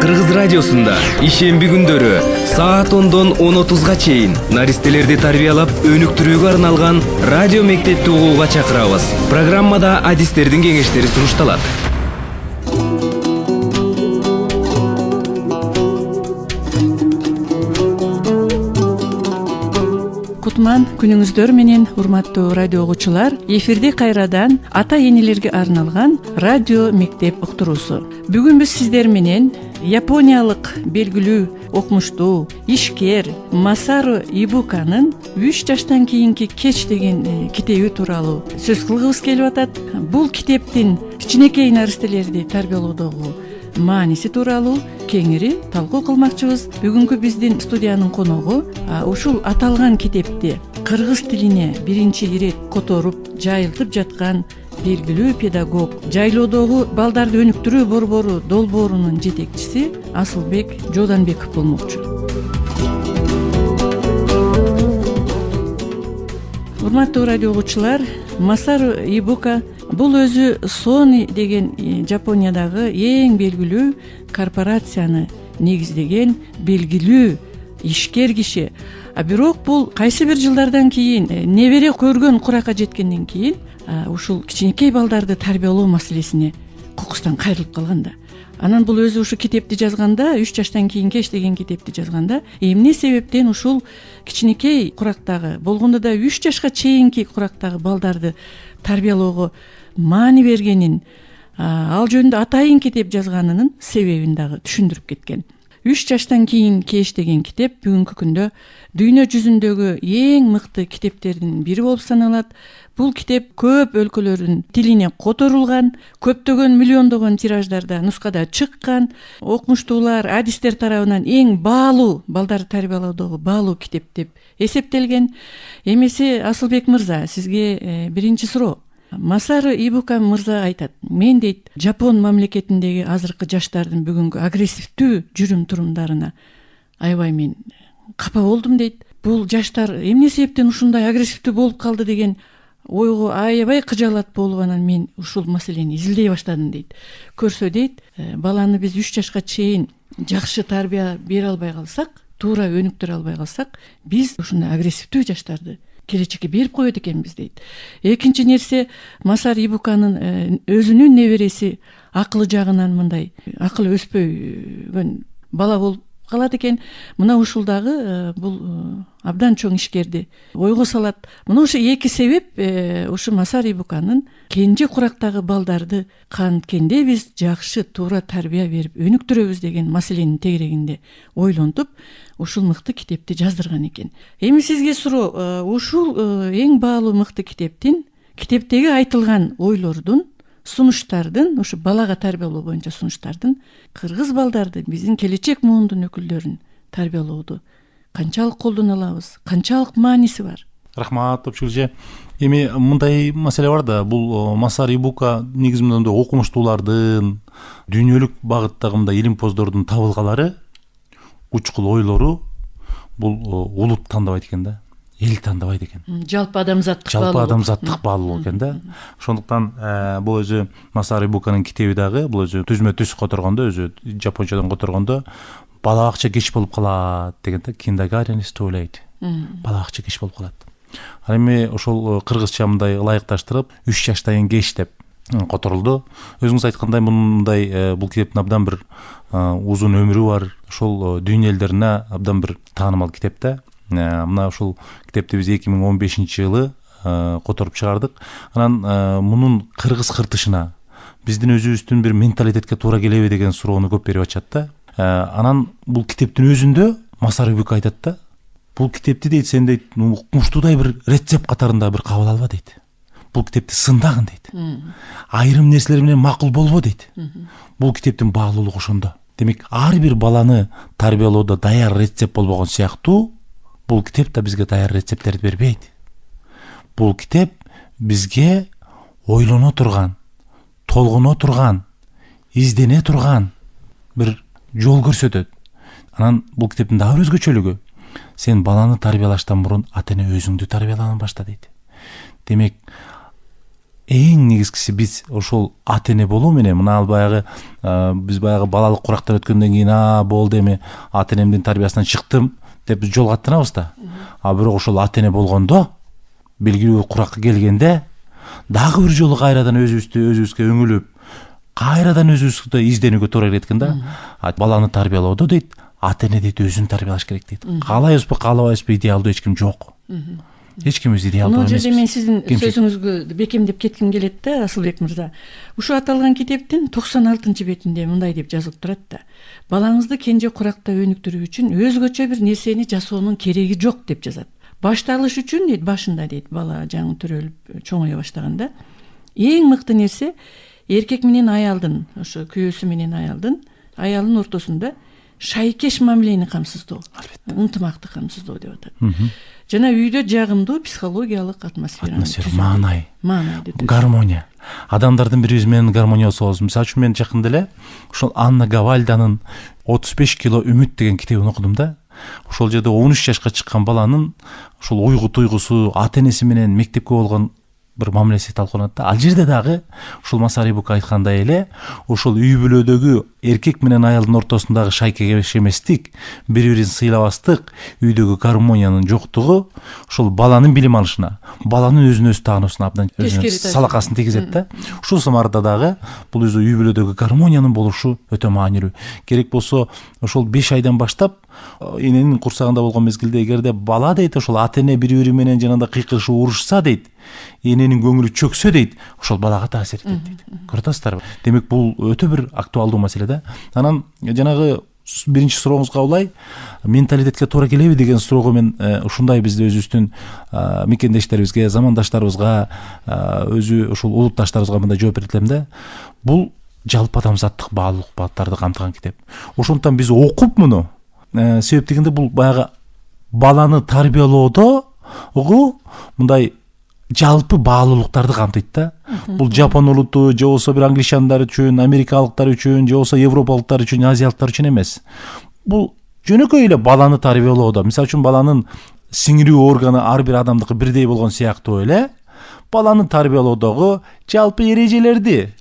Кыргыз радиосунда ишемби күндөрү саат 10дон 10:30га чейин наристелерди тарбиялап өнүктүрүүгө арналган радио мектепти угууга чакырабыз. Программада адистердин кеңештери сунушталат. Кутман күнүңүздөр менен, урматтуу радио угуучулар. Эфирде кайрадан ата энелерге арналган радио мектеп уктуруусу. Бүгүн биз сиздер менен япониялык белгилүү окумуштуу ишкер Масару Ибуканын 3 жаштан кийинки кеч деген китеби тууралуу сөз кылгыбыз келип атат. Бул китептин кичинекей наристелерди тарбиялоодогу мааниси тууралуу кеңири талкуу кылмакчыбыз. Бүгүнкү биздин студиянын коногу ушул аталган китепти кыргыз тилине биринчи ирет которуп жайылтып жаткан белгилүү педагог, жайлоодогу балдарды өнүктүрүү борбору долбоорунун жетекчиси Асылбек Жооданбеков болмокчу. Урматтуу радио угуучулар, Масару Ибука бул өзү Sony деген Жапониядагы эң белгилүү корпорацияны негиздеген белгилүү ишкер киши. Бирок бул кайсы бир жылдардан кийин небере көргөн куракка жеткенден кийин ушул кичинекей балдарды тарбиялоо маселесине кокустан кайрылып калган да. Анан бул өзү ушу китепти жазганда, 3 жаштан кийин кеч деген китепти жазганда, эмне себептен ушул кичинекей курактагы, болгондо да 3 жашка чейинки курактагы балдарды тарбиялоого маани бергенин, ал жөнүндө атайын китеп жазганынын себебин дагы түшүндүрүп кеткен. 3 жаштан кийин кеч деген китеп бүгүнкү күндө дүйнө жүзүндөгү эң мыкты китептердин бири болуп саналат. Бул китеп көп өлкөлөрдүн тилине которулган, көптөгөн миллиондогон тираждарда нускада чыккан, окумуштуулар, адистер тарабынан эң баалуу, балдарды тарбиялоодогу баалуу китеп деп эсептелген. Эмесе Асылбек мырза, сизге биринчи суроо. Масару Ибука мырза айтат: мен дейт, Жапон мамлекетиндеги азыркы жаштардын бүгүнкү агрессивдүү жүрүм турумдарына аябай мен капа болдум дейт. Бул жаштар эмне себептен ушундай агрессивдүү болуп калды деген ойго аябай кыжаалат болуп, анан мен ушул маселени изилдей баштадым дейт. Көрсө дейт, баланы биз 3 жашка чейин жакшы тарбия бере албай калсак, туура өнүктүрө албай калсак, биз ушундай агрессивдүү жаштарды келечекке берип коет экенбиз дейт. Экинчи нерсе, Масару Ибуканын өзүнүн небереси акылы жагынан мындай акылы өспөгөн бала болуп калат экен. Мына ушул дагы бул абдан чоң ишкерди ойго салат. Мына ушу эки себеп ушу Масару Ибуканын кенже курактагы балдарды канткенде биз жакшы туура тарбия берип өнүктүрөбүз деген маселенин тегерегинде ойлонтуп ушул мыкты китепти жаздырган экен. Эми сизге суроо, ушул эң баалуу мыкты китептеги айтылган ойлордун, сунуштардын, ушу балага тарбиялоо боюнча сунуштардын кыргыз балдарды, биздин келечек муундун өкүлдөрүн тарбиялоодо канчалык колдоно алабыз, канчалык мааниси бар? Рахмат, Топчулже. Эми мындай маселе бар да, бул Масару Ибука негизи мындай окумуштуулардын, дүйнөлүк багыттагы мындай илимпоздордун табылгалары, учкул ойлору бул улут тандабайт экен да, эл тандабайт экен. Жалпы адамзаттык баалуу экен да. Ошондуктан бул өзү Масару Ибуканын китеби дагы бул өзү түзмө-түз которгондо, өзү жапончадан которгондо бала бакча кеч болуп калат деген да, kindergarten is too late. Бала бакча кеч болуп калат. Ал эми ошол кыргызча мындай ылайыкташтырып 3 жаштан кеч деп которулду. Өзүңүз айткандай, мындай бул китептин абдан бир узун өмүрү бар. Ошол дүйнө элдерине абдан бир таанымал китеп да. Мына ушул китепти биз 2015-жылы которуп чыгардык. Анан мунун кыргыз кыртышына биздин өзүбүздүн бир менталитетке туура келеби деген суроону көп берип атышат да. Анан бул китептин өзүндө Масару Ибука айтат да, бул китепти дейт, сен дейт, укмуштуудай бир рецепт катарында бир кабыл алба дейт. Бул китепти сындагын дейт. Айрым нерселер менен макул болбо дейт. Бул китептин баалуулугу ошондо. Демек, ар бир баланы тарбиялоодо даяр рецепт болбогон сыяктуу, бул китеп да бизге даяр рецепттерди бербейт. Бул китеп бизге ойлоно турган, толгоно турган, издене турган бир жол көрсөтөт. Анан бул китептин дагы бир өзгөчөлүгү, сен баланы тарбиялаштан мурун ата-эне өзүңдү тарбиялаган башта дейт. Демек, эң негизгиси биз ошол ата эне болуу менен мына баягы биз баягы балалык курактар өткөндөн кийин болду эми ата энемдин тарбиясынан чыктым деп биз жолго аттанабыз да. А бирок ошол ата эне болгондо белгилүү куракка келгенде дагы бир жолу кайрадан өзүбүзгө өңүлүп кайрадан өзүбүздү изденүүгө туура келет экен да. Баланы тарбиялоодо дейт ата эне дейт өзүн тарбиялаш керек дейт. Каалайбызбы каалабайбызбы идеалдуу эч ким жок. Эч ким өзү идеалдуу эмес. Бул жерде мен сиздин сөзүңүзгө бекемдеп кетким келет да, Асылбек мырза. Ушул аталган китептин 96-бетинде мындай деп жазылып турат да. Балаңызды кенже куракта өнүктүрүү үчүн өзгөчө бир нерсени жасоонун кереги жок деп жазат. Башталыш үчүн дейт, башында дейт, бала жаңы төрөлүп чоңое баштаганда эң мыкты нерсе эркек менен аялдын, ошо күйөөсү менен аялдын ортосунда шайкеш мамилени камсыздоо, ынтымакты камсыздоо деп атат. Жана үйдө жагымдуу психологиялык атмосфера, маанай, гармония. Адамдардын бири бири менен гармониясы болсун. Мисалы үчүн мен жакында эле ошол Анна Гавальданын 35 кило үмүт деген китебин окудум да. Ошол жерде 13 жашка чыккан баланын ошол уйгу туйгусу, ата энеси менен мектепке болгон бир мамилеси талкууланат да. Ал жерде дагы ушул Масари Бука айткандай эле ошол үй бүлөдөгү эркек менен аялдын ортосундагы шайкегешеместик, бири-бирин сыйлабастык, үйдөгү гармониянын жоктугу ошол баланын билим алышына, баланын өзүн өзү таануусуна абдан салакасын тийгизет да. Ушул самарда дагы бул өзү үй бүлөдөгү гармониянын болушу өтө маанилүү. Керек болсо ошол 5 айдан баштап эненин курсагында болгон мезгилде эгерде бала дейт ошол ата эне бири-бири менен жанагындай кыйкырышып урушса дейт, эненин көңүлү чөксө дейт, ошол балага таасир этет дейт. Көрүп атасыздарбы? Демек бул өтө бир актуалдуу маселе да. Анан жанагы биринчи сурооңузга улай менталитетке туура келеби деген суроого мен ушундай бизде өзүбүздүн мекендештерибизге, замандаштарыбызга, өзү ушул улутташтарыбызга мындай жооп берет элем да. Бул жалпы адамзаттык баалуулуктарды камтыган китеп. Ошондуктан биз окуп муну себеп дегенде бул баягы баланы тарбиялоодогу мындай жалпы баалуулуктарды камтыйт да. Бул жапон улуту же болсо бир англичандар үчүн, америкалыктар үчүн, же болсо европалыктар үчүн, азиялыктар үчүн эмес. Бул жөнөкөй эле баланы тарбиялоодо, мисалы үчүн баланын сиңирүү органы ар бир адамдыкы бирдей болгон сыяктуу эле баланы тарбиялоодогу жалпы эрежелерди,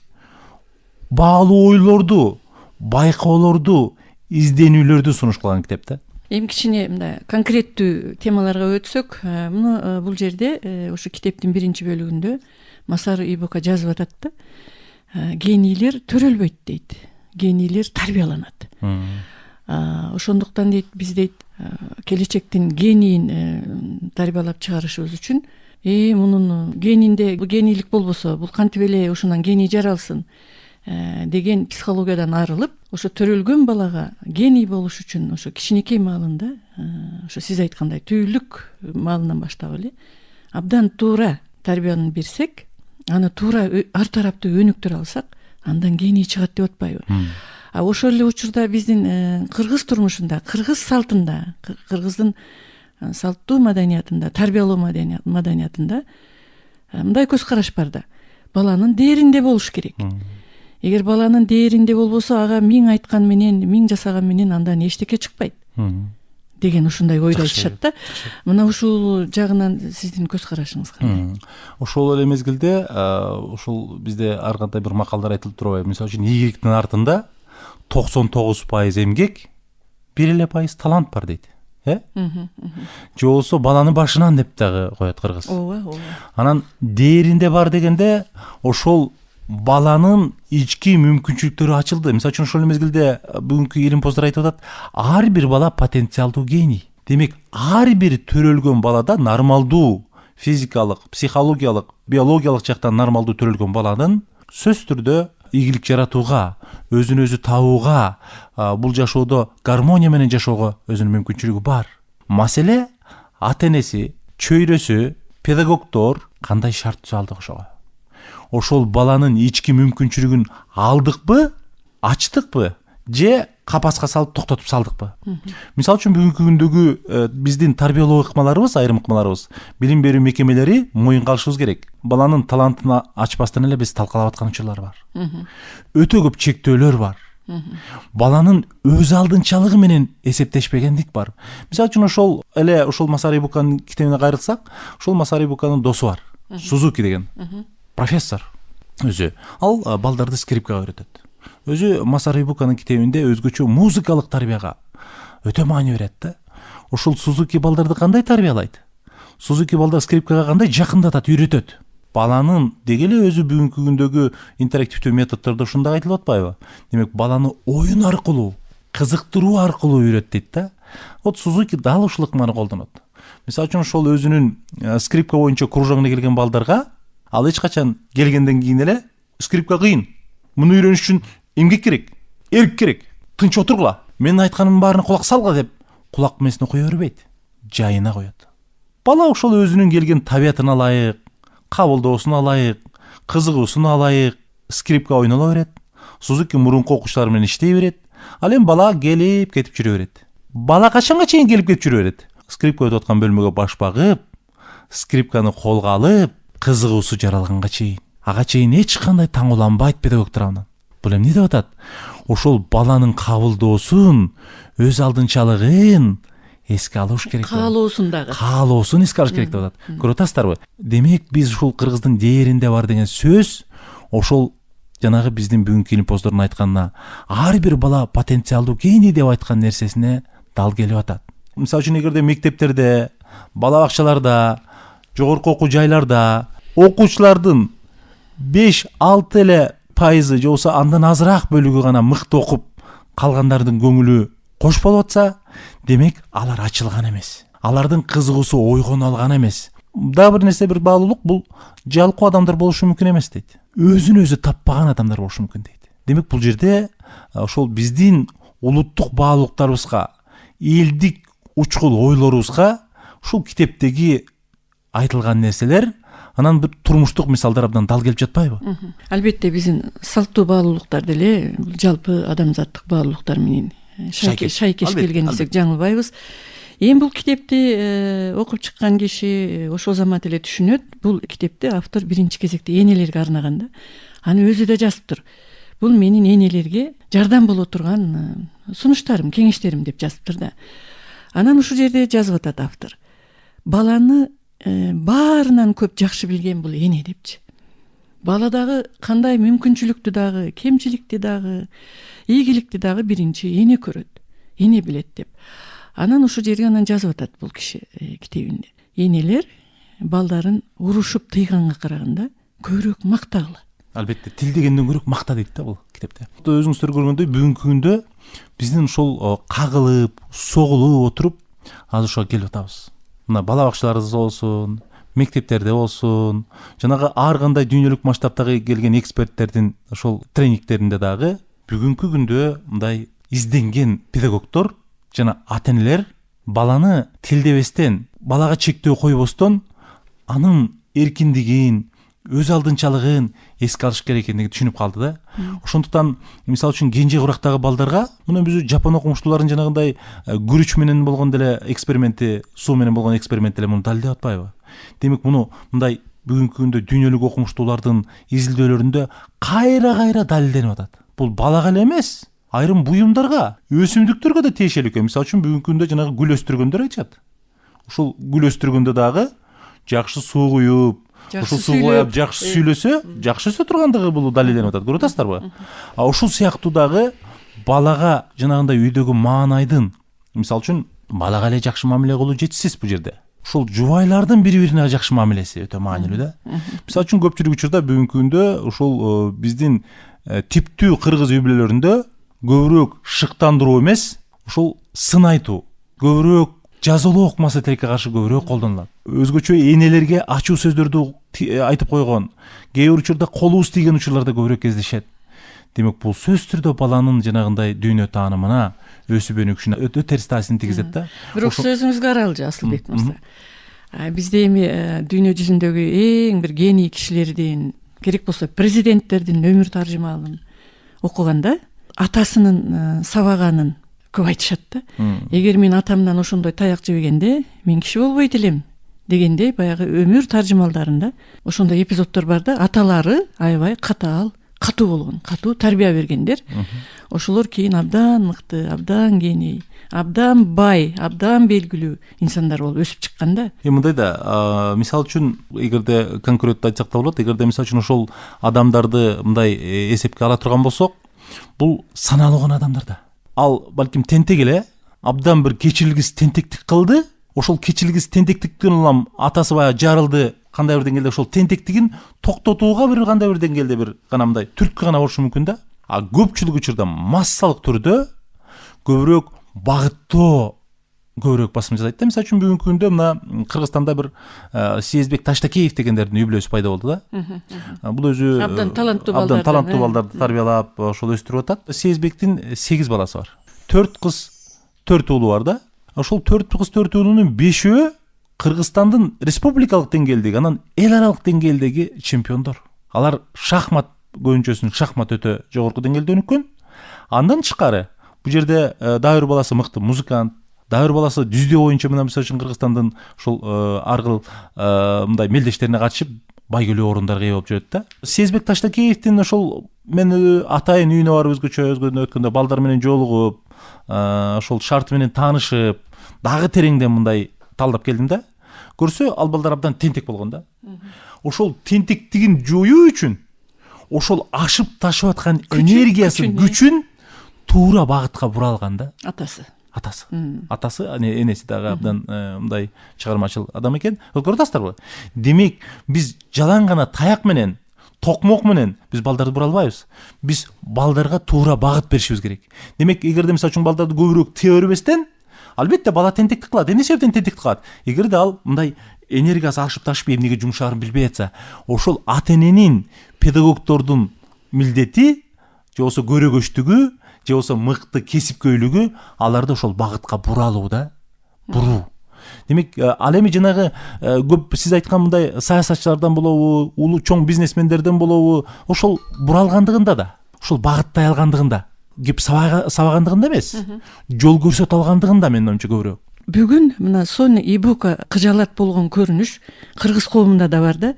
баалуу ойлорду, байкоолорду, изденүүлөрдү сунуш кылган китеп да. Эми кичине мындай конкреттүү темаларга өтсөк, муну бул жерде ошо китептин биринчи бөлүгүндө Масару Ибука жазып атат да. Генийлер төрөлбөйт дейт. Генийлер тарбияланат. Ошондуктан дейт биз дейт келечектин генийин тарбиялап чыгарышыбыз үчүн мунун генийинде генийлик болбосо бул кантип эле ушунан гений жаралсын деген психологиядан арылып, ошо төрөлгөн балага гений болуш үчүн ошо кичинекей маалында, ошо сиз айткандай түйүлүк маалынан баштап эле абдан туура тарбияны берсек, аны туура ар тараптуу өнүктүрө алсак, андан гений чыгат деп атпайбы? Ошол эле учурда биздин кыргыз турмушунда, кыргыз салтында, кыргыздын салттуу маданиятында, тарбиялоо маданиятында мындай көз караш бар да. Баланын дээринде болуш керек. Эгер баланын дээринде болбосо, ага миң айткан менен, миң жасаган менен андан эчтеке чыкпайт деген ушундай ойду айтышат да. Мына ушул жагынан сиздин көз карашыңыз кандай? Ошол эле мезгилде ушул бизде ар кандай бир макалдар айтылып турбайбы? Мисалы үчүн ийгиликтин артында 99% эмгек, 1% талант бар дейт. Же болсо баланы башынан деп дагы коет кыргыз. Ооба. Анан дээринде бар дегенде ошол баланын ички мүмкүнчүлүктөрү ачылды. Мисалы үчүн ошол мезгилде бүгүнкү илимпоздор айтып атат, ар бир бала потенциалдуу гений. Демек, ар бир төрөлгөн балада нормалдуу физикалык, психологиялык, биологиялык жактан нормалдуу төрөлгөн баланын сөзсүз түрдө ийгилик жаратууга, өзүн өзү табууга, бул жашоодо гармония менен жашоого өзүнүн мүмкүнчүлүгү бар. Маселе ата энеси, чөйрөсү, педагогдор кандай шарт түзө ошого. Ошол баланын ички мүмкүнчүлүгүн алдыкпы, ачтыкпы, же капаска салып токтотуп салдыкпы? Мисалы үчүн бүгүнкү күндөгү биздин тарбиялоо ыкмаларыбыз, айрым ыкмаларыбыз, билим берүү мекемелери моюнга алышыбыз керек. Баланын талантын ачпастан эле биз талкалап аткан учурлар бар. Өтө көп чектөөлөр бар. Баланын өз алдынчалыгы менен эсептешпегендик бар. Мисалы үчүн ошол Масари Буканын китебине кайрылсак, ошол Масари Буканын досу бар, Сузуки деген. профессор өзү. Ал балдарды скрипкага үйрөтөт. Өзү Масару Ибуканын китебинде өзгөчө музыкалык тарбияга өтө маани берет да. Ошол Сузуки балдарды кандай тарбиялайт? Сузуки балдар скрипкага кандай жакындатат, үйрөтөт? Баланын деги эле өзү бүгүнкү күндөгү интерактивдүү методдордо ушундай айтылып атпайбы? Демек, баланы оюн аркылуу, кызыктыруу аркылуу үйрөт дейт да. Вот Сузуки дал ушул ыкманы колдонот. Мисалы үчүн ошол өзүнүн скрипка боюнча кружогуна келген балдарга ал эч качан келгенден кийин эле скрипка кыйын, муну үйрөнүш үчүн эмгек керек, эрк керек, тынч отургула, менин айтканымдын баарына кулак салгыла деп кулак мээсине кое бербейт, жайына коет. Бала ошол өзүнүн келген табиятына ылайык, кабылдоосуна ылайык, кызыгуусуна ылайык скрипка ойнола берет. Сузуки мурунку окуучулар менен иштей берет. Ал эми бала келип кетип жүрө берет. Бала качанга чейин келип кетип жүрө берет? Скрипка өтүп аткан бөлмөгө баш багып, скрипканы колго алып, кызыгуусу жаралганга чейин. Ага чейин эч кандай таң уланбайт педагог тарабынан. Бул эми эмне деп атат? Ошол баланын кабылдоосун, өз алдынчалыгын эске алыш керек. Каалоосун эске алыш керек деп атат. Көрүп атасыздарбы? Демек, биз ушул кыргыздын дээринде бар деген сөз ошол жанагы биздин бүгүнкү илимпоздордун айтканына, ар бир бала потенциалдуу гений деп айткан нерсесине дал келип атат. Мисалы үчүн, эгерде мектептерде, бала бакчаларда, жогорку окуу жайларда окуучулардын 5-6 эле пайызы же болбосо андан азыраак бөлүгү гана мыкты окуп, калгандардын көңүлү кош болуп атса, демек алар ачылган эмес. Алардын кызыгуусу ойгоно алган эмес. Дагы бир нерсе, бир баалуулук, бул жалкоо адамдар болушу мүмкүн эмес дейт. Өзүн өзү таппаган адамдар болушу мүмкүн дейт. Демек, бул жерде ошол биздин улуттук баалуулуктарыбызга, элдик учкул ойлорубузга ушул китептеги айтылган нерселер, анан бир турмуштук мисалдар абдан дал келип жатпайбы? Албетте, биздин салттуу баалуулуктар деле жалпы адамзаттык баалуулуктар менен шайкеш келген десек жаңылбайбыз. Эми бул китепти окуп чыккан киши ошол замат эле түшүнөт. Бул китепти автор биринчи кезекте энелерге арнаган да. Аны өзү да жазыптыр. Бул менин энелерге жардам боло турган сунуштарым, кеңештерим деп жазыптыр да. Анан ушул жерде жазып атат автор. Баланы баарынан көп жакшы билген бул эне депчи. Баладагы кандай мүмкүнчүлүктү дагы, кемчиликти дагы, ийгиликти дагы биринчи эне көрөт, эне билет деп. Анан ушул жерге анан жазып атат бул киши китебинде. Энелер балдарын урушуп тыйганга караганда көбүрөөк мактагыла. Албетте, тил дегенден көрөк макта дейт да бул китепте. Өзүңүздөр көргөндөй, бүгүнкү күндө биздин ушул кагылып, согулуп отуруп азыр ошого келип атабыз. Мына бала бакчаларыбызда болсун, мектептерде болсун, жанагы ар кандай дүйнөлүк масштабтагы келген эксперттердин ошол тренингтеринде дагы бүгүнкү күндө мындай изденген педагогдор жана ата-энелер баланы тилдебестен, балага чектөө койбостон, анын эркиндигин, өз алдынчалыгын эске алыш керек экендигин түшүнүп калды да. Ошондуктан, мисалы үчүн, кенже курактагы балдарга муну биз жапон окумуштууларын жанагындай күрүч менен болгон деле эксперименти, суу менен болгон эксперимент деле муну далилдеп атпайбы? Демек, муну мындай бүгүнкү күндө дүйнөлүк окумуштуулардын изилдөөлөрүндө кайра далилденип атат. Бул балага эле эмес, айрым буюмдарга, өсүмдүктөргө да тиешелүү экен. Мисалы үчүн, бүгүнкү күндө жанагы гүл өстүргөндөр айтышат. Ушул гүл өстүргөндө дагы жакшы суу куюп, ушул суу куюп жакшы сүйлөсө, жакшы өсө тургандыгы бул далилденип атат. Көрүп атасыздарбы? Ушул сыяктуу дагы балага жанагындай үйдөгү маанайдын, мисалы үчүн, балага эле жакшы мамиле кылуу жетишсиз бул жерде. Ушул жубайлардын бири-бирине жакшы мамилеси өтө маанилүү да. Мисалы үчүн, көпчүлүк учурда бүгүнкү күндө ушул биздин типтүү кыргыз үй бүлөлөрүндө көбүрөөк шыктандыруу эмес, ушул сын айтуу, көбүрөөк жазалоо маселелерге каршы көбүрөөк колдонулат. Өзгөчө энелерге ачуу сөздөрдү айтып койгон, кээ бир учурда колубуз тийген учурларда көбүрөөк кездешет. Демек, бул сөз түрдө баланын жанагындай дүйнө таанымына, өсүп өнүгүшүнө өтө терс таасирин тийгизет да. Бирок сөзүңүзгө аралжы, Асылбек мырза. Бизде эми дүйнө жүзүндөгү эң бир гений кишилердин, керек болсо президенттердин өмүр таржымалын окуганда атасынын сабаганын көп айтышат да. Эгер мен атамдан ошондой таяк жебегенде, мен киши болбойт элем дегендей баягы өмүр таржымалдарында ошондой эпизоддор бар да. Аталары аябай катаал, катуу болгон, катуу тарбия бергендер. Ошолор кийин абдан мыкты, абдан кеней, абдан бай, абдан белгилүү инсандар болуп өсүп чыккан да. Мындай да, мисалы үчүн эгерде конкреттүү айтсак да болот, эгерде мисалы үчүн ошол адамдарды мындай эсепке ала турган болсок, бул саналуу гана адамдар да. Ал балким тентек эле абдан бир кечилгис тентектик кылды. Ошол кечилгис тентектиктен улам атасы баягы жарылды, кандай бир деңгээлде ошол тентектигин токтотууга бир кандай бир деңгээлде бир гана мындай түрткү гана болушу мүмкүн да. А көпчүлүк учурда массалык түрдө көбүрөөк багыттоо көбүрөөк басым жасайт да. Мисалы үчүн бүгүнкү күндө мына Кыргызстанда бир Сезбек Таштакеев дегендердин үй бүлөсү пайда болду да. Бул өзү Абдан таланттуу балдарды тарбиялап ошол өстүрүп атат. Сезбектин 8 баласы бар. 4 кыз, 4 уулу бар да. Ошол 4 кыз 4 уулунун 5өө Кыргызстандын республикалык деңгээлдеги, анан эл аралык деңгээлдеги чемпиондор. Алар шахмат көбүнчөсүн шахмат өтө жогорку деңгээлде өнүккөн. Андан тышкары бул жерде дагы бир баласы мыкты музыкант, дагы бир баласы дүздөө боюнча мына мисалы үчүн Кыргызстандын ушул ар кыл мындай мелдештерине катышып байгөлүү орундарга ээ болуп жүрөт да. Сезбек Таштакеевдин ошол мен атайын үйүнө барып өзгөчө өткөндө балдар менен жолугуп, ошол шарты менен таанышып, дагы тереңден мындай талдап келдим да. Көрсө ал балдар абдан тентек болгон да. Ошол тентектигин жоюу үчүн ошол ашып ташып аткан энергиясын, күчүн туура багытка бура алган да. Атасы, энеси дагы абдан мындай чыгармачыл адам экен. Көрүп атасыздарбы? Демек, биз жалаң гана таяк менен, токмок менен биз балдарды бура албайбыз. Биз балдарга туура багыт беришибиз керек. Демек, эгерде мисалы үчүн балдарды көбүрөөк тие бербестен, албетте бала тентектик кылат. Эмне себептен тентектик кылат? Эгерде ал мындай энергиясы ашып ташып эмнеге жумшаарын билбей атса, ошол ата-эненин, педагогдордун милдети, же болбосо көрөгөчтүгү, же болбосо мыкты кесипкөйлүгү аларды ошол багытка бура алуу да. Буруу. Демек, ал эми жанагы көп сиз айткан мындай саясатчылардан болобу, улуу чоң бизнесмендерден болобу, ошол бура алгандыгында да, ошол багыттай алгандыгында, кеп сабагандыгында эмес, жол көрсөтө алгандыгында менин оюмча көбүрөөк. Бүгүн мына Соня Ибука кыжалат болгон көрүнүш кыргыз коомунда да бар да.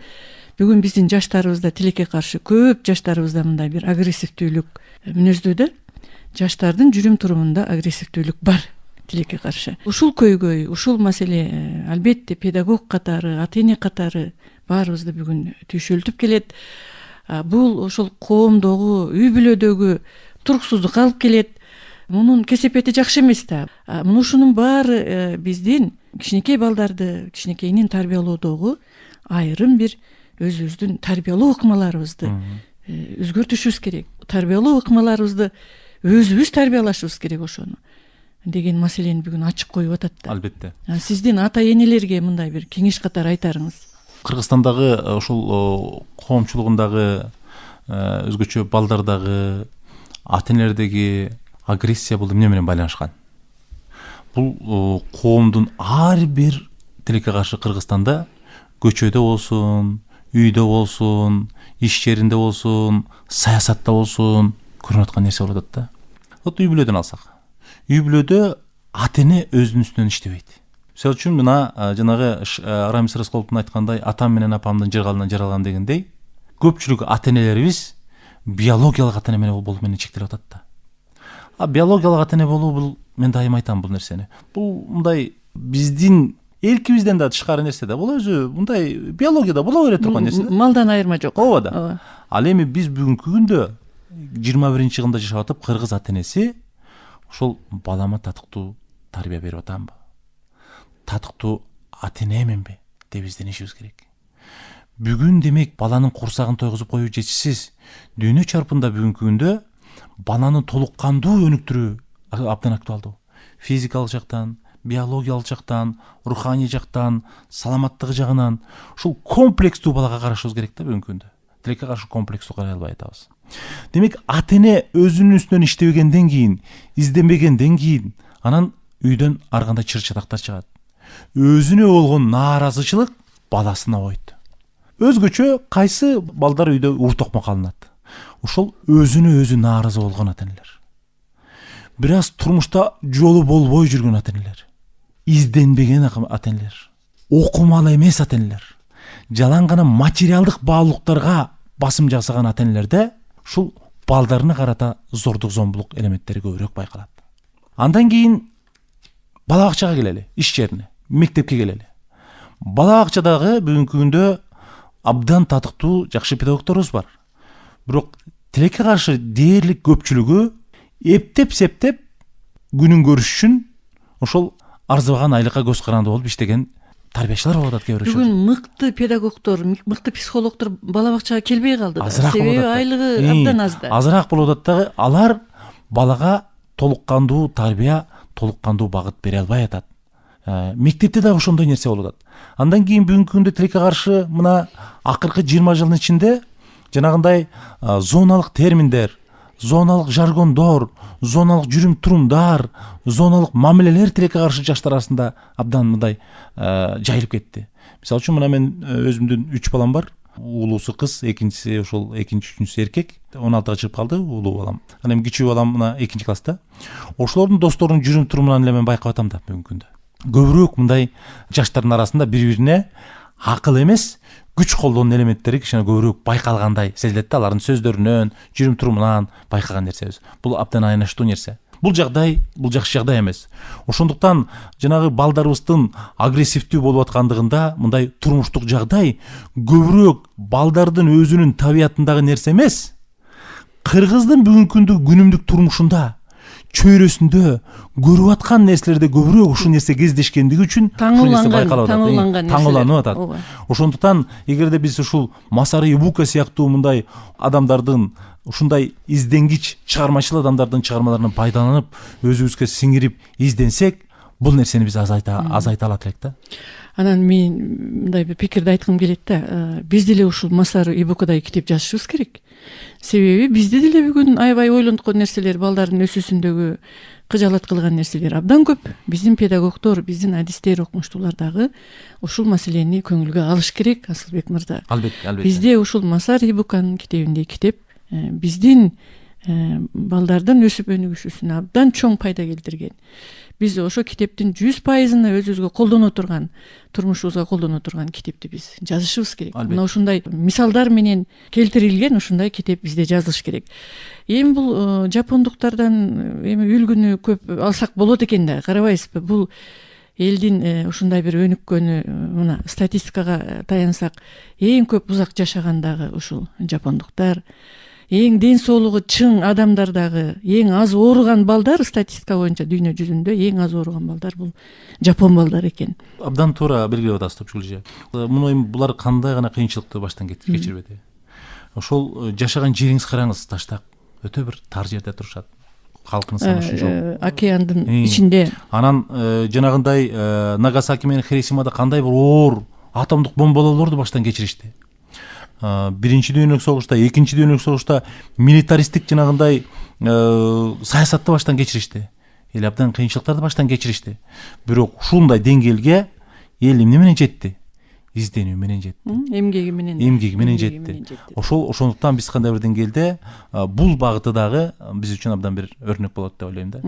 Бүгүн биздин жаштарыбызда тилекке каршы көп жаштарыбызда мындай бир агрессивдүүлүк мүнөздүү да. Жаштардын жүрүм турумунда агрессивдүүлүк бар тилекке каршы. Ушул көйгөй, ушул маселе албетте педагог катары, ата-эне катары баарыбызды бүгүн түйшөлтүп келет. Бул ошол коомдогу, үй бүлөдөгү туруксуздукка алып келет. Мунун кесепети жакшы эмес да. Мына ушунун баары биздин кичинекей балдарды, кичинекейинин тарбиялоодогу айрым бир өзүбүздүн тарбиялоо ыкмаларыбызды өзгөртүшүбүз керек. Тарбиялоо ыкмаларыбызды өзүбүз тарбиялашыбыз керек ошону деген маселени бүгүн ачык коюп атат да. Албетте. Сиздин ата-энелерге мындай бир кеңеш катары айтарыңыз. Кыргызстандагы ошол коомчулугундагы өзгөчө балдардагы, ата-энелердеги агрессия бул эмне менен байланышкан? Бул коомдун ар бир тилекке каршы Кыргызстанда көчөдө болсун, үйдө болсун, иш жеринде болсун, саясатта болсун көрүнүп аткан нерсе болуп атат да. Вот үй бүлөдөн алсак. Үй бүлөдө ата-эне өзүнүн үстүнөн иштебейт. Мисалы үчүн мына жанагы Рамис Рысковдун айткандай атам менен апамдын жыргалынан жаралган дегендей, көпчүлүк ата-энелерибиз биологиялык ата-эне болуу менен чектелип атат да. Биологиялык ата-эне болуу бул мен дайыма айтам бул нерсени. Бул мындай биздин эркибизден да тышкары нерсе да. Бул өзү мындай биологияда боло бере турган нерсе да. Малдан айырма жок. Ооба да. Ал эми биз бүгүнкү күндө 21-кылымда жашап атып кыргыз ата-энеси ошол балама татыктуу тарбия берип атамбы? Татыктуу ата-эне эменби деп изденишибиз керек. Бүгүн демек баланын курсагын тойгузуп коюу жетишсиз. Дүйнө чарпында бүгүнкү күндө баланы толук кандуу өнүктүрүү абдан актуалдуу. Физикалык жактан, биологиялык жактан, руханий жактан, саламаттыгы жагынан ушул комплекстүү балага карашыбыз керек да бүгүнкү күндө. Тилекке каршы комплекстүү карай албай атабыз. Демек ата-эне өзүнүн үстүнөн иштебегенден кийин, изденбегенден кийин, анан үйдөн ар кандай чыр-чатактар чыгат. Өзүнө болгон нааразычылык баласына койт. Өзгөчө кайсы балдар үйдө уртокмо калынат. Ошол өзүнө өзү нааразы болгон ата-энелер. Бир аз турмушта жолу болбой жүргөн ата-энелер. Изденбеген ата-энелер. Окумалы эмес ата-энелер. Жалаң гана материалдык баалуулуктарга басым жасаган ата-энелерде ушул балдарына карата зордук зомбулук элементтери көбүрөөк байкалат. Андан кийин бала бакчага келели, иш жерине, мектепке келели. Бала бакчадагы бүгүнкү күндө абдан татыктуу жакшы педагогторубуз бар. Бирок тилекке каршы дээрлик көпчүлүгү эптеп-септеп күнүн көрүш үчүн ошол арзыбаган айлыкка көз каранды болуп иштеген тарбиячылар болуп атат кээ бирөө. Бүгүн мыкты педагогдор, мыкты психологдор бала бакчага келбей калды да. Себеби айлыгы абдан аз да. Азыраак болуп атат дагы. Алар балага толук кандуу тарбия, толук кандуу багыт бере албай атат. Мектепте дагы ошондой нерсе болуп атат. Андан кийин бүгүнкү күндө тилекке каршы мына акыркы 20 жылдын ичинде жанагындай зоналык терминдер, зоналык жаргондор, зоналык жүрүм турумдар, зоналык мамилелер тилекке каршы жаштар арасында абдан мындай жайылып кетти. Мисалы үчүн мына мен өзүмдүн 3 балам бар. Улуусу кыз, экинчиси ошол экинчи, үчүнчүсү эркек. 16-га чыгып калды улуу балам. Анан эми кичүү балам мына 2-класста. Ошолордун досторунун жүрүм турумунан эле мен байкап атам да бүгүнкү күндө. Көбүрөөк мындай жаштардын арасында бири-бирине акыл эмес, күч колдоонун элементтери кичине көбүрөөк байкалгандай сезилет да, алардын сөздөрүнөн, жүрүм турумунан байкаган нерсебиз. Бул абдан айныштуу нерсе. Бул жагдай, бул жакшы жагдай эмес. Ошондуктан жанагы балдарыбыздын агрессивдүү болуп аткандыгында мындай турмуштук жагдай көбүрөөк балдардын өзүнүн табиятындагы нерсе эмес, кыргыздын бүгүнкү күндү күнүмдүк турмушунда, чөйрөсүндө көрүп аткан нерселерде көбүрөөк ушул нерсе кездешкендиги үчүн таңууланып атат. Ошондуктан эгерде биз ушул Масаru Ibuka сыяктуу мындай адамдардын, ушундай изденгич чыгармачыл адамдардын чыгармаларынан пайдаланып, өзүбүзгө сиңирип изденсек, бул нерсени биз азайта алат элек да. Анан мен мындай бир пикирди айткым келет да. Биз деле ушул Масaru Ibukадай китеп жазышыбыз керек. Себеби бизде деле бүгүн аябай ойлонткон нерселер, балдардын өсүүсүндөгү кыжаалат кылган нерселер абдан көп. Биздин педагогдор, биздин адистер, окумуштуулар дагы ушул маселени көңүлгө алыш керек, Асылбек мырза. Албетте. Бизде ушул Масaru Ibukанын китебиндей китеп биздин балдардын өсүп өнүгүшүнө абдан чоң пайда келтирген. Биз ошо китептин 100%-ын өзүбүзгө колдоно турган, турмушубузга колдоно турган китепти биз жазышыбыз керек. Мына ушундай мисалдар менен келтирилген ушундай китеп бизде жазылыш керек. Эми бул жапондуктардан эми үлгүнү көп алсак болот экен да, карабайсызбы? Бул элдин ушундай бир өнүккөнү, мына статистикага таянсак, эң көп узак жашагандагы ушул жапондуктар. Эң ден соолугу чың адамдардагы эң аз ооруган балдар статистика боюнча дүйнө жүзүндө эң аз ооруган балдар бул жапон балдары экен. Абдан туура белгилеп атасыз Топчулжа. Муну эми булар кандай гана кыйынчылыкты баштан кечирбеди. Ошол жашаган жериңиз караңыз, таштак өтө бир тар жерде турушат. Калкынын саны ушунчалык. Океандын ичинде. Анан жанагындай Нагасаки менен Хиросимада кандай бир оор атомдук бомбалоолорду баштан кечиришти. Биринчи дүйнөлүк согушта, экинчи дүйнөлүк согушта милитаристик жанагындай саясатты баштан кечиришти. Эл абдан кыйынчылыктарды баштан кечиришти. Бирок ушундай деңгээлге эл эмне менен жетти? Изденүү менен жетти. Эмгеги менен жетти. Ошондуктан биз кандай бир деңгээлде бул багыты дагы биз үчүн абдан бир өрнөк болот деп ойлойм да.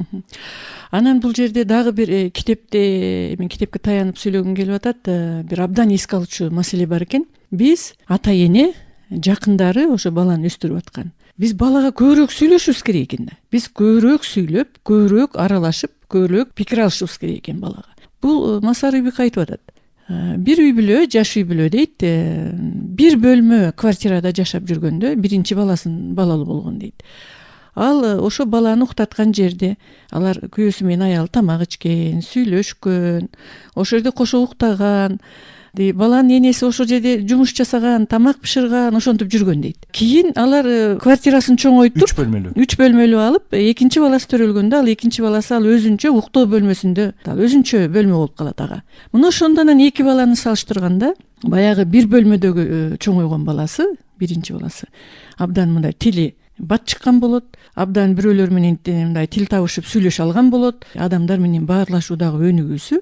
Анан бул жерде дагы бир китепте, мен китепке таянып сүйлөгүм келип атат, бир абдан эске алчу маселе бар экен. Биз ата эне жакындары ошо баланы өстүрүп аткан. Биз балага көбүрөөк сүйлөшүбүз керек экен да. Биз көбүрөөк сүйлөп, көбүрөөк аралашып, көбүрөөк пикир алышыбыз керек экен балага. Бул Масaru Ibuka айтып атат. Бир үй бүлө, жаш үй бүлө дейт, бир бөлмө квартирада жашап жүргөндө биринчи баласын балалуу болгон дейт. Ал ошо баланы уктаткан жерде алар күйөөсү менен аялы тамак ичкен, сүйлөшкөн, ошол жерде кошо уктаган, баланын энеси ошол жерде жумуш жасаган, тамак бышырган, ошентип жүргөн дейт. Кийин алар квартирасын чоңойтуп, 3 бөлмөлүү алып, экинчи баласы төрөлгөндө ал экинчи баласы ал өзүнчө уктоо бөлмөсүндө, ал өзүнчө бөлмө болуп калат ага. Мына ошондон эки баланы салыштырганда, баягы бир бөлмөдөгү чоңойгон баласы, биринчи баласы, абдан мындай тили бат чыккан болот, абдан бирөөлөр менен мындай тил табышып сүйлөшө алган болот, адамдар менен баарлашуудагы өнүгүүсү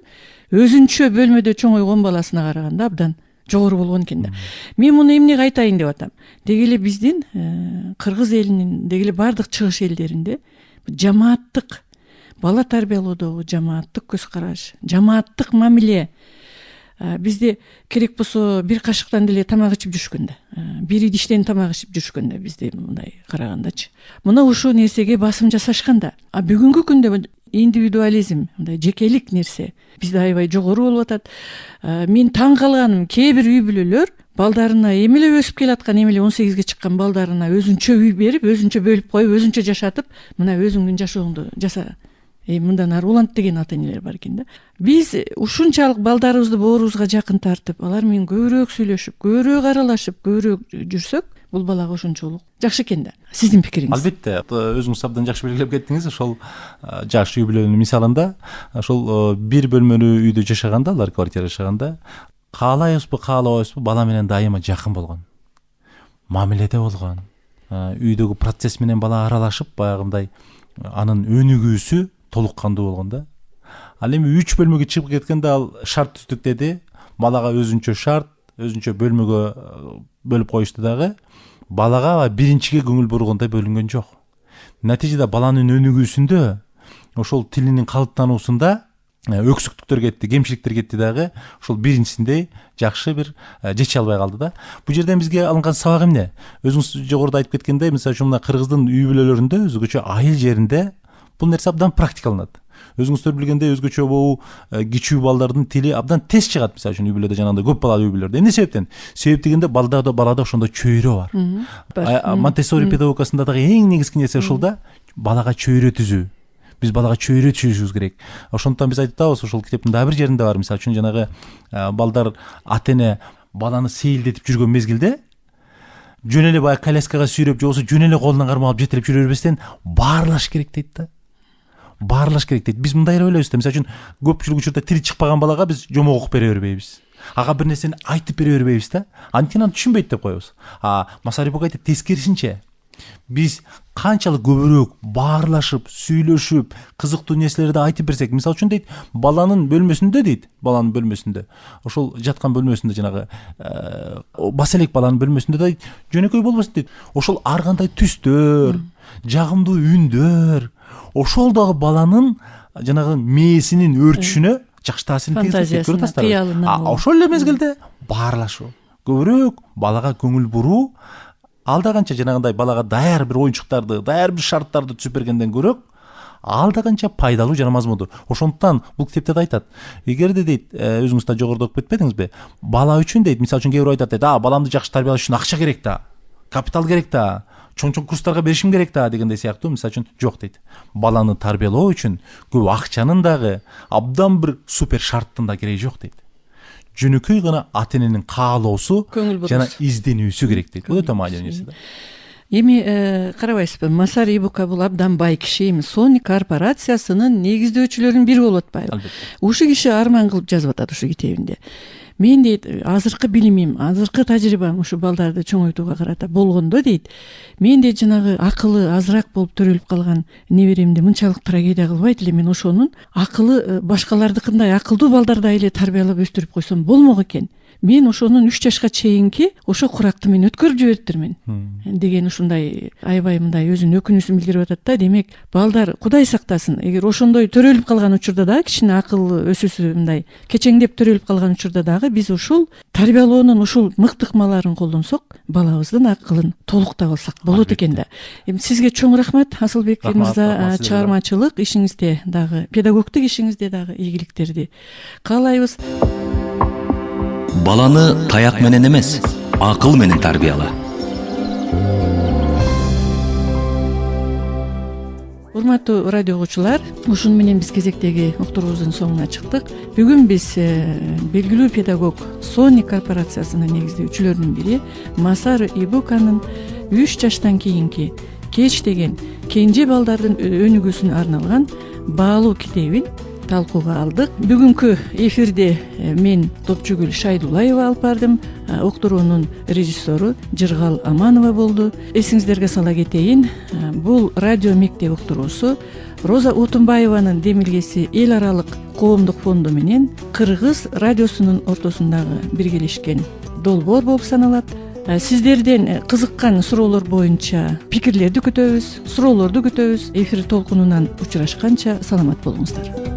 өзүнчө бөлмөдө чоңойгон баласына караганда абдан жогору болгон экен да. Мен муну эмнеге айтайын деп атам? Деги эле биздин кыргыз элинин, деги эле бардык чыгыш элдеринде жамааттык бала тарбиялоодогу жамааттык көз караш, жамааттык мамиле бизде керек болсо бир кашыктан деле тамак ичип жүрүшкөн да, бир идиштен тамак ичип жүрүшкөн да бизде мындай карагандачы. Мына ушул нерсеге басым жасашкан да. Бүгүнкү күндө индивидуализм, мындай жекелик нерсе бизде аябай жогору болуп атат. Мен таң калганым, кээ бир үй бүлөлөр балдарына эмеле өсүп келаткан, эмеле 18ге чыккан балдарына өзүнчө үй берип, өзүнчө бөлүп коюп, өзүнчө жашатып, мына өзүңдүн жашооңду жаса, мындан ары улант деген ата энелер бар экен да. Биз ушунчалык балдарыбызды боорубузга жакын тартып, алар менен көбүрөөк сүйлөшүп, көбүрөөк аралашып, көбүрөөк жүрсөк, бул балага ошончолук жакшы экен да. Сиздин пикириңиз? Албетте, өзүңүз абдан жакшы белгилеп кеттиңиз. Ошол жаш үй бүлөнүн мисалында, ошол бир бөлмөлүү үйдө жашаганда, алар квартирада жашаганда, каалайбызбы, каалабайбызбы, бала менен дайыма жакын болгон, мамиледе болгон, үйдөгү процесс менен бала аралашып, баягындай анын өнүгүүсү толук кандуу болгон да. Ал эми 3 бөлмөгө чыгып кеткенде ал шарт түздүк деди, балага өзүнчө шарт, өзүнчө бөлмөгө бөлүп коюшту дагы, балага биринчиге көңүл бургондой бөлүнгөн жок. Натыйжада баланын өнүгүүсүндө, ошол тилинин калыптануусунда өксүктүктөр кетти, кемчиликтер кетти дагы, ошол биринчисиндей жакшы бир жече албай калды да. Бул жерден бизге алынган сабак эмне? Өзүңүз жогоруда айтып кеткендей, мисалы үчүн мына кыргыздын үй бүлөлөрүндө өзгөчө айыл жеринде бул нерсе абдан практикаланат. Өзүңүздөр билгендей, өзгөчө бул кичүү балдардын тили абдан тез чыгат, мисалы үчүн үй бүлөдө, жанагындай көп балалуу үй бүлөлөрдө. Эмне себептен? Себеп дегенде балада ошондой чөйрө бар. Монтессори педагогикасында дагы эң негизги нерсе ушул да, балага чөйрө түзүү. Биз балага чөйрө түзүшүбүз керек. Ошондуктан биз айтып атабыз, ошол китептин дагы бир жеринде бар, мисалы үчүн жанагы балдар ата эне баланы сейилдетип жүргөн мезгилде жөн эле баягы коляскага сүйрөп, же болбосо жөн эле колунан кармап алып жетелеп жүрө бербестен баарлаш керек дейт да. Баарлаш керек дейт. Биз мындай ойлойбуз да, мисалы үчүн көпчүлүк учурда тили чыкпаган балага биз жомок окуп бере бербейбиз. Ага бир нерсени айтып бере бербейбиз да. Анткени аны түшүнбөйт деп коебуз. Масари Бука айтат, тескерисинче. Биз канчалык көбүрөөк баарлашып, сүйлөшүп, кызыктуу нерселерди айтып берсек, мисалы үчүн дейт, баланын бөлмөсүндө, ошол жаткан бөлмөсүндө жанагы баса элек баланын бөлмөсүндө дейт, жөнөкөй болбосун дейт. Ошол ар кандай түстөр, жагымдуу үндөр, ошол дагы баланын жанагы мээсинин өртүшүнө жакшы таасирин тийгизет, көрүп атасыздарбы? Ошол эле мезгилде баарлашуу, көбүрөөк балага көңүл буруу, алда канча жанагындай балага даяр бир оюнчуктарды, даяр бир шарттарды түзүп бергенден көрөк, алда канча пайдалуу жана мазмундуу. Ошондуктан бул китепте да айтат, эгерде дейт, өзүңүз да жогоруда окуп кетпедиңизби, бала үчүн дейт, мисалы үчүн кээ бирөө айтат дейт, баламды жакшы тарбиялаш үчүн акча керек да, капитал керек да, чоң курстарга беришим керек да дегендей сыяктуу, мисалы үчүн жок дейт. Баланы тарбиялоо үчүн көп акчанын дагы, абдан бир супер шарттын да кереги жок дейт. Жөнөкөй гана ата эненин каалоосу жана изденүүсү керек дейт. Бул өтө маанилүү нерсе да. Эми карабайсызбы, Масари Бука бул абдан бай киши, эми Sony корпорациясынын негиздөөчүлөрүнүн бири болуп атпайбы? Ушу киши арман кылып жазып атат ушу китебинде. Мен дейт, азыркы билимим, азыркы тажрыйбам ушу балдарды чоңойтууга карата болгондо дейт, мен дейт жанагы акылы азыраак болуп төрөлүп калган неберемди мынчалык трагедия кылбайт эле, мен ошонун акылы башкалардыкындай акылдуу балдардай эле тарбиялап өстүрүп койсом болмок экен. Мен ошонун 3 жашка чейинки ошо куракты мен өткөрүп жибериптирмин деген ушундай аябай мындай өзүнүн өкүнүүсүн билдирип атат да. Демек, балдар Кудай сактасын, эгер ошондой төрөлүп калган учурда дагы, кичине акыл өсүүсү мындай кечеңдеп төрөлүп калган учурда дагы биз ушул тарбиялоонун ушул мыкты ыкмаларын колдонсок, балабыздын акылын толуктап алсак болот экен да. Эми сизге чоң рахмат, Асылбек мырза, чыгармачылык ишиңизде дагы, педагогдук ишиңизде дагы ийгиликтерди каалайбыз. Баланы таяк менен эмес, акыл менен тарбияла. Урматтуу радио угуучулар, ушуну менен биз кезектеги уктуруубуздун соңуна чыктык. Бүгүн биз белгилүү педагог, Sony корпорациясынын негиздөөчүлөрүнүн бири Масару Ибуканын 3 жаштан кийинки кеч деген кенже балдардын өнүгүүсүнө арналган баалуу китебин талкууга алдык. Бүгүнкү эфирде мен Топчугүл Шайдулаева алып бардым. Уктуруунун режиссеру Жыргал Аманова болду. Эсиңиздерге сала кетейин, бул радио мектеп уктуруусу Роза Утунбаеванын демилгеси эл аралык коомдук фонду менен Кыргыз радиосунун ортосундагы биргелешкен долбоор болуп саналат. Сиздерден кызыккан суроолор боюнча пикирлерди күтөбүз, суроолорду күтөбүз. Эфир толкунунан учурашканча саламат болуңуздар.